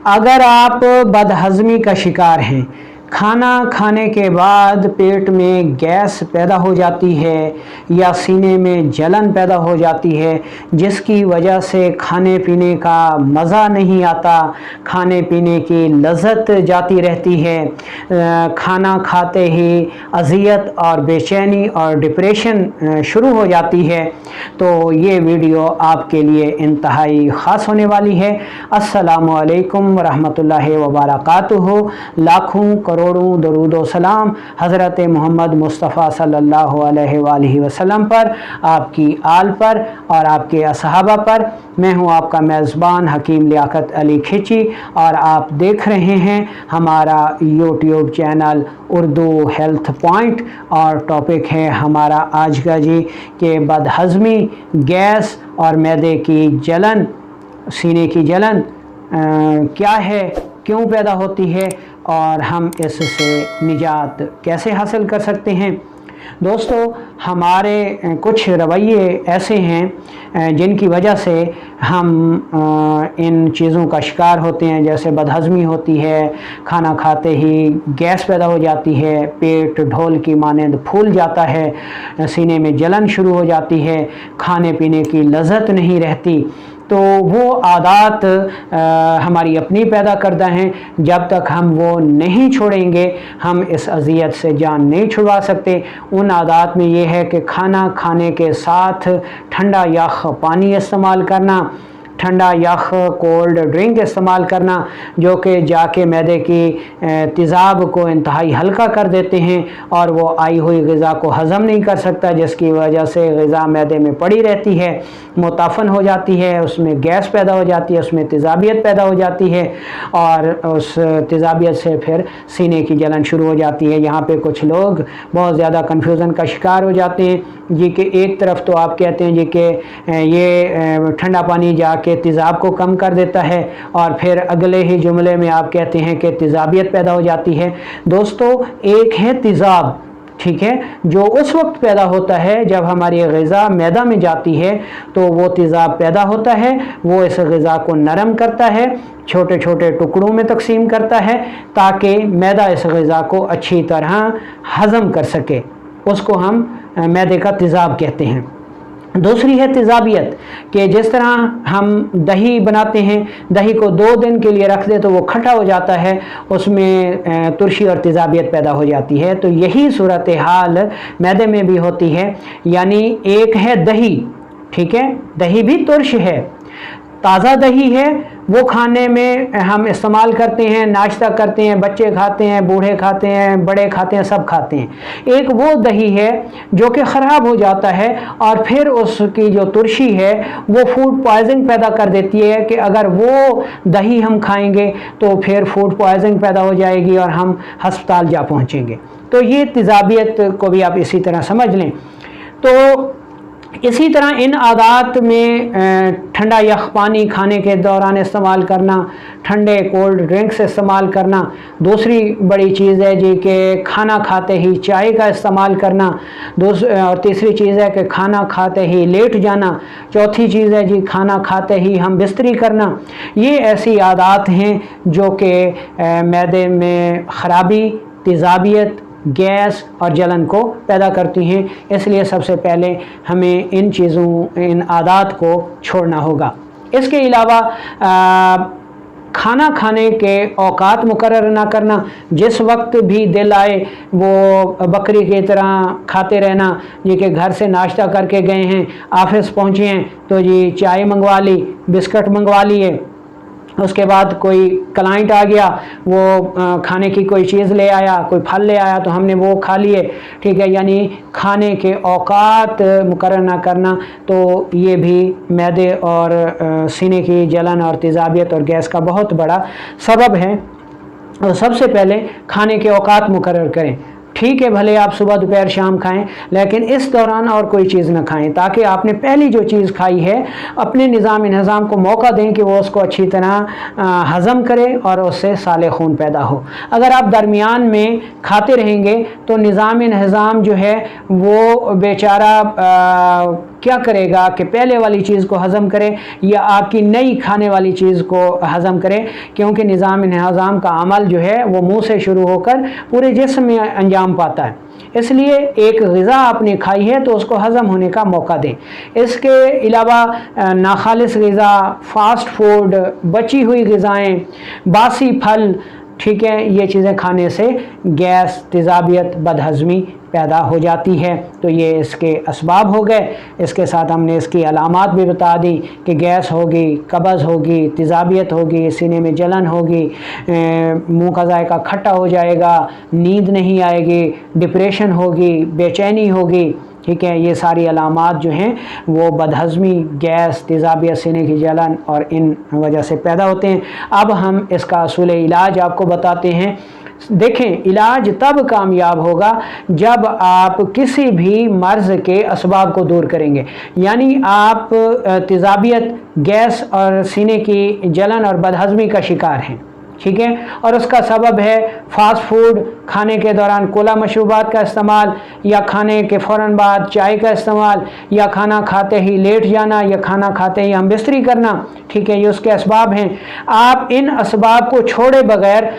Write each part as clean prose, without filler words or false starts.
अगर आप बदहज़मी का शिकार हैं, खाना खाने के बाद पेट में गैस पैदा हो जाती है या सीने में जलन पैदा हो जाती है, जिसकी वजह से खाने पीने का मज़ा नहीं आता, खाने पीने की लज़्ज़त जाती रहती है, खाना खाते ही अज़ियत और बेचैनी और डिप्रेशन शुरू हो जाती है, तो ये वीडियो आपके लिए इंतहाई ख़ास होने वाली है। अस्सलामु अलैकुम वरहमतुल्लाहि वबरकातुहू। लाखों करोड़ों दरूद व सलाम हज़रत मोहम्मद मुस्तफ़ा सल्लल्लाहु अलैहि वसल्लम पर, आपकी आल पर और आपके असहाबा पर। मैं हूं आपका मेज़बान हकीम लियाकत अली खिची और आप देख रहे हैं हमारा YouTube channel Urdu health point. और टॉपिक है हमारा आज का जी कि बदहज़मी, गैस और मैदे की जलन, सीने की जलन क्या है, क्यों पैदा होती है और हम इससे निजात कैसे हासिल कर सकते हैं। दोस्तों, हमारे कुछ रवैये ऐसे हैं जिनकी वजह से हम इन चीज़ों का शिकार होते हैं, जैसे बदहज़मी होती है, खाना खाते ही गैस पैदा हो जाती है, पेट ढोल की मानंद फूल जाता है, सीने में जलन शुरू हो जाती है, खाने पीने की लज़्ज़त नहीं रहती। तो वो आदत हमारी अपनी पैदा करता है, जब तक हम वो नहीं छोड़ेंगे हम इस अज़ियत से जान नहीं छुड़वा सकते। उन आदत में ये है कि खाना खाने के साथ ठंडा यख पानी इस्तेमाल करना, ठंडा यख कोल्ड ड्रिंक इस्तेमाल करना, जो कि जाके मैदे की तेज़ाब को इंतहाई हल्का कर देते हैं और वो आई हुई ग़िज़ा को हज़म नहीं कर सकता, जिसकी वजह से ग़िज़ा मैदे में पड़ी रहती है, मुताफ़न हो जाती है, उसमें गैस पैदा हो जाती है, उसमें तेज़ाबियत पैदा हो जाती है और उस तेज़ाबियत से फिर सीने की जलन शुरू हो जाती है। यहाँ पे कुछ लोग बहुत ज़्यादा कन्फ्यूज़न का शिकार हो जाते हैं जी कि एक तरफ तो आप कहते हैं जी कि ये ठंडा पानी जाके तेज़ाब को कम कर देता है और फिर अगले ही जुमले में आप कहते हैं कि तेज़ाबियत पैदा हो जाती है। दोस्तों, एक है तेज़ाब, ठीक है, जो उस वक्त पैदा होता है जब हमारी ग़िज़ा मैदा में जाती है, तो वो तेज़ाब पैदा होता है, वो इस ग़िज़ा को नरम करता है, छोटे छोटे टुकड़ों में तकसीम करता है ताकि मैदा इस ग़िज़ा को अच्छी तरह हज़म कर सके। उसको हम मैदे का तेज़ाब कहते हैं। दूसरी है तेज़ाबियत, कि जिस तरह हम दही बनाते हैं, दही को 2 दिन के लिए रख दे तो वो खट्टा हो जाता है, उसमें तुरशी और तेज़ाबियत पैदा हो जाती है। तो यही सूरत हाल मैदे में भी होती है। यानी एक है दही, ठीक है, दही भी तुर्श है, ताज़ा दही है, वो खाने में हम इस्तेमाल करते हैं, नाश्ता करते हैं, बच्चे खाते हैं, बूढ़े खाते हैं, बड़े खाते हैं, सब खाते हैं। एक वो दही है जो कि ख़राब हो जाता है और फिर उसकी जो तुरशी है वो फूड पॉइज़निंग पैदा कर देती है कि अगर वो दही हम खाएंगे तो फिर फूड पॉइज़निंग पैदा हो जाएगी और हम हस्पताल जा पहुँचेंगे। तो ये तेज़ाबियत को भी आप इसी तरह समझ लें। तो इसी तरह इन आदात में ठंडा यख पानी खाने के दौरान इस्तेमाल करना, ठंडे कोल्ड ड्रिंक्स इस्तेमाल करना, दूसरी बड़ी चीज़ है जी कि खाना खाते ही चाय का इस्तेमाल करना, और तीसरी चीज़ है कि खाना खाते ही लेट जाना, चौथी चीज़ है जी खाना खाते ही हम बिस्तरी करना। ये ऐसी आदात हैं जो कि मैदे में ख़राबी, तेज़ाबियत, गैस और जलन को पैदा करती हैं। इसलिए सबसे पहले हमें इन चीज़ों, इन आदात को छोड़ना होगा। इसके अलावा खाना खाने के औकात मुकर्रर ना करना, जिस वक्त भी दिल आए वो बकरी की तरह खाते रहना, जी कि घर से नाश्ता करके गए हैं, ऑफिस पहुँचे हैं तो जी चाय मंगवा ली, बिस्किट मंगवा लिए, उसके बाद कोई क्लाइंट आ गया, वो खाने की कोई चीज़ ले आया, कोई फल ले आया तो हमने वो खा लिए, ठीक है। यानी खाने के औकात मुकर्रर ना करना, तो ये भी मैदे और सीने की जलन और तेज़ाबियत और गैस का बहुत बड़ा सबब है। और सबसे पहले खाने के औकात मुकर्रर करें। ठीक है, भले आप सुबह दोपहर शाम खाएं, लेकिन इस दौरान और कोई चीज़ ना खाएं, ताकि आपने पहली जो चीज़ खाई है अपने निज़ाम को मौका दें कि वो उसको अच्छी तरह हज़म करे और उससे साले खून पैदा हो। अगर आप दरमियान में खाते रहेंगे तो निज़ाम जो है वो बेचारा क्या करेगा कि पहले वाली चीज़ को हज़म करे या आपकी नई खाने वाली चीज़ को हज़म करे, क्योंकि निज़ाम हज़म का अमल जो है वो मुंह से शुरू होकर पूरे जिस्म में अंजाम पाता है। इसलिए एक ग़िज़ा आपने खाई है तो उसको हज़म होने का मौका दें। इसके अलावा नाखालिस ग़िज़ा, फ़ास्ट फूड, बची हुई ग़िज़ाएँ, बासी फल, ठीक है, ये चीज़ें खाने से गैस, तेज़ाबियत, बदहज़मी पैदा हो जाती है। तो ये इसके असबाब हो गए। इसके साथ हमने इसकी अलामात भी बता दी कि गैस होगी, कब्ज़ होगी, तेज़ाबियत होगी, सीने में जलन होगी, मुंह का जायका खट्टा हो जाएगा, नींद नहीं आएगी, डिप्रेशन होगी, बेचैनी होगी, ठीक है। ये सारी अलामात जो हैं वो बदहज़मी, गैस, तेज़ाबियत, सीने की जलन और इन वजह से पैदा होते हैं। अब हम इसका असूल इलाज आपको बताते हैं। देखें, इलाज तब कामयाब होगा जब आप किसी भी मर्ज़ के असबाब को दूर करेंगे। यानी आप तेज़ाबियत, गैस और सीने की जलन और बदहज़मी का शिकार हैं, ठीक है, और उसका सबब है फ़ास्ट फूड, खाने के दौरान कोला मशरूबात का इस्तेमाल, या खाने के फ़ौरन बाद चाय का इस्तेमाल, या खाना खाते ही लेट जाना, या खाना खाते ही हम बिस्तरी करना, ठीक है, ये उसके असबाब हैं। आप इन असबाब को छोड़े बगैर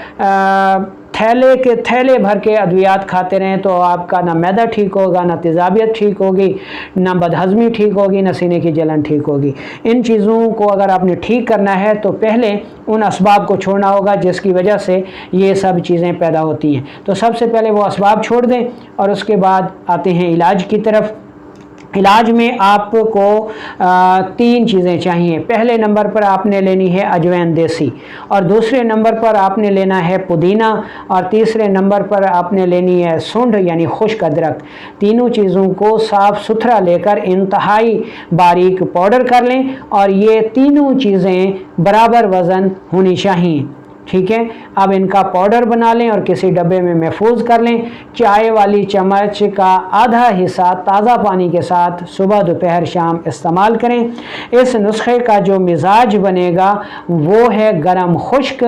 थैले के थैले भर के अद्वियात खाते रहें तो आपका ना मैदा ठीक होगा, ना तेज़ाबियत ठीक होगी, ना बदहज़मी ठीक होगी, ना सीने की जलन ठीक होगी। इन चीज़ों को अगर आपने ठीक करना है तो पहले उन असबाब को छोड़ना होगा जिसकी वजह से ये सब चीज़ें पैदा होती हैं। तो सबसे पहले वो असबाब छोड़ दें और उसके बाद आते हैं इलाज की तरफ। इलाज में आपको 3 चीज़ें चाहिए। पहले नंबर पर आपने लेनी है अजवैन देसी, और दूसरे नंबर पर आपने लेना है पुदीना, और तीसरे नंबर पर आपने लेनी है सूंढ यानी खुश्क अदरक। तीनों चीज़ों को साफ़ सुथरा लेकर इंतहाई बारीक पाउडर कर लें, और ये तीनों चीज़ें बराबर वज़न होनी चाहिए, ठीक है। अब इनका पाउडर बना लें और किसी डब्बे में महफूज कर लें। चाय वाली चम्मच का आधा हिस्सा ताज़ा पानी के साथ सुबह, दोपहर, शाम इस्तेमाल करें। इस नुस्खे का जो मिजाज बनेगा वो है गरम खुश्क,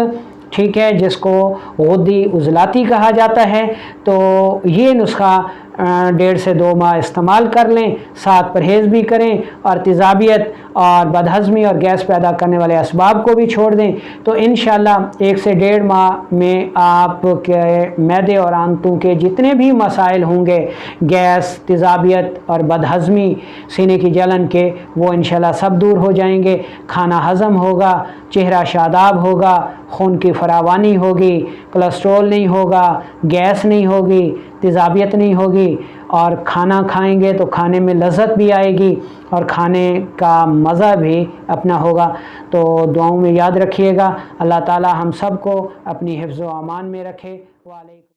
ठीक है, जिसको गुद्दी उज़लाती कहा जाता है। तो ये नुस्खा 1.5 से 2 माह इस्तेमाल कर लें, साथ परहेज़ भी करें और तेज़ाबियत और बदहज़मी और गैस पैदा करने वाले असबाब को भी छोड़ दें। तो इंशाअल्लाह 1 से 1.5 माह में आपके मैदे और आंतों के जितने भी मसाइल होंगे, गैस, तेज़ाबियत और बदहज़मी, सीने की जलन के, वो इंशाअल्लाह सब दूर हो जाएंगे। खाना हज़म होगा, चेहरा शादाब होगा, खून की फरावानी होगी, कोलेस्ट्रॉल नहीं होगा, गैस नहीं होगी, तेज़ाबियत नहीं होगी, और खाना खाएंगे तो खाने में लज़्ज़त भी आएगी और खाने का मज़ा भी अपना होगा। तो दुआओं में याद रखिएगा। अल्लाह ताला हम सब को अपनी हिफ्ज़ व अमान में रखे। वालेकुम।